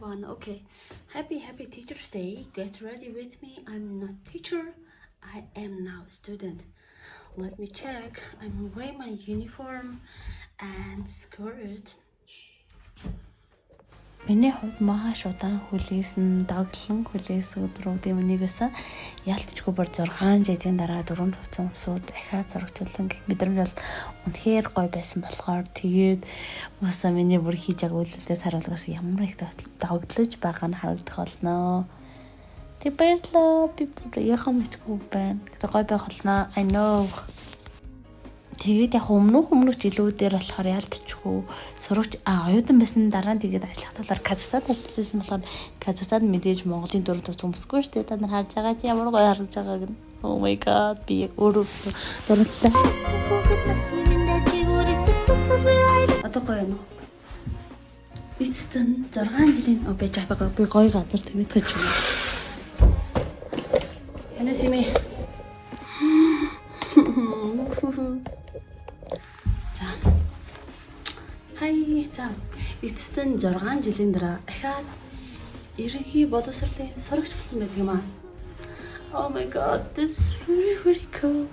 fun. Okay. Happy Teacher's Day. Get ready with me. I'm not teacher. I am now a student. Let me check. I'm wearing my uniform and skirt. Миний хувьд маш удаан хүлээсэн доглон хүлээсэн өдрүүдийн нэг байсан. Ялцчгүй бүр 6 жилийн дараа 4 төвцөн усууд дахиад зурагчлан гэх мэдрэмж бол үнэхээр гоё байсан болохоор тэгээд уусаа миний бүр хийж байгаа үйлдэлээс харуулгаас ямар их доглож байгаа нь харагдах болно. Тэг баярлаа. Би бүр яхаа мэдгүй байна. Гэтэ гоё байх болно. I know. Тэгээд яг өмнөх жилүүдээр болохоор ялдчихгүй сурагч оюутан байсан дараа нь тэгээд ажиллах талаар Казахстан ажиллажсэн болохоор Казахстан мэдээж Монголын дөрөв төвч өмсөхгүй шүү дээ. Та нар харж байгаа чи ямар гоё харагдаж байгааг нь. Oh my god би өөрөө дөрөвлээ. Одоо гоё юм уу? Бицтэн 6 жилийн байж байгаа би гоё газар тавьж гэж байна. Янаа сими. Хай за эцэстэн 6 жилийн дараа дахиад ерөнхий боловсролын сурагч болсон байдаг юм аа. Oh my god, that's very cool.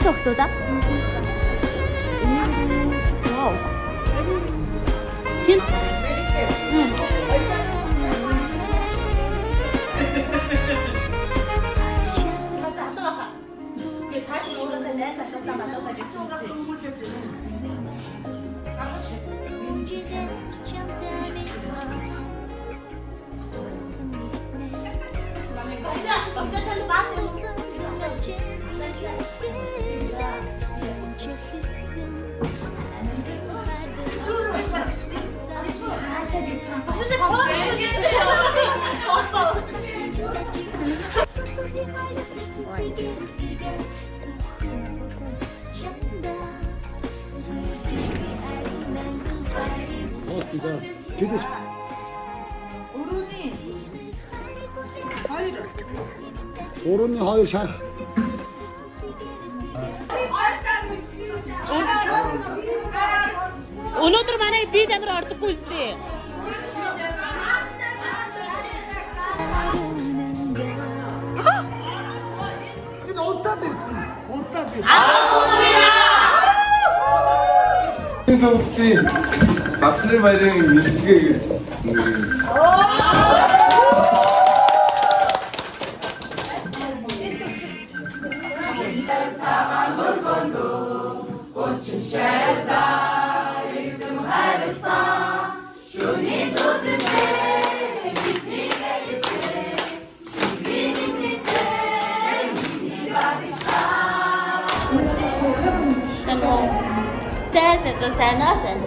Тогтода? Вау. Орны хоёр шарх. Өнөөдөр манай би танаар ордоггүй үстэй. Энэ удаа дээ. Энэ төвлийн бацны баярын нэмсгээ Сайн.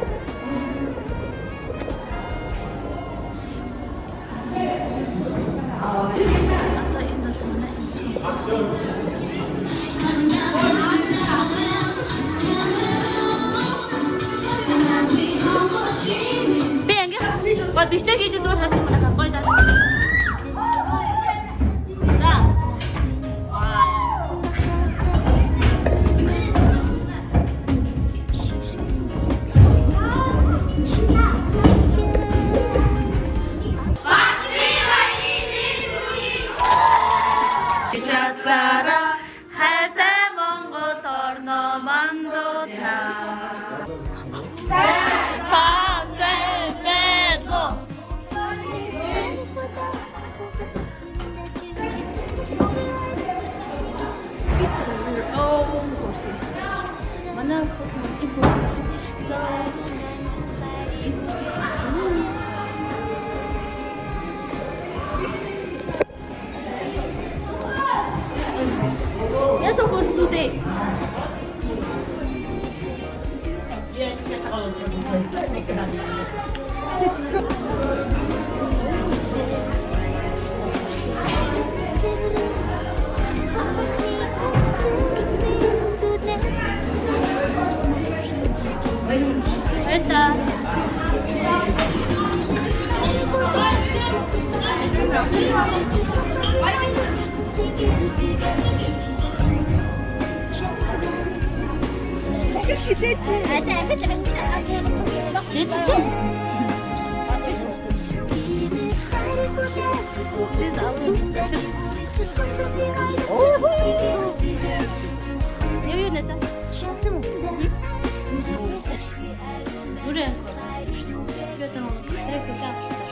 Би ингэ гол бичлэг хийж зүгээр харч байна гоё даа. Mana Юу нээсэ? Үрээ. Би одоо гэрээ хүлээ авах.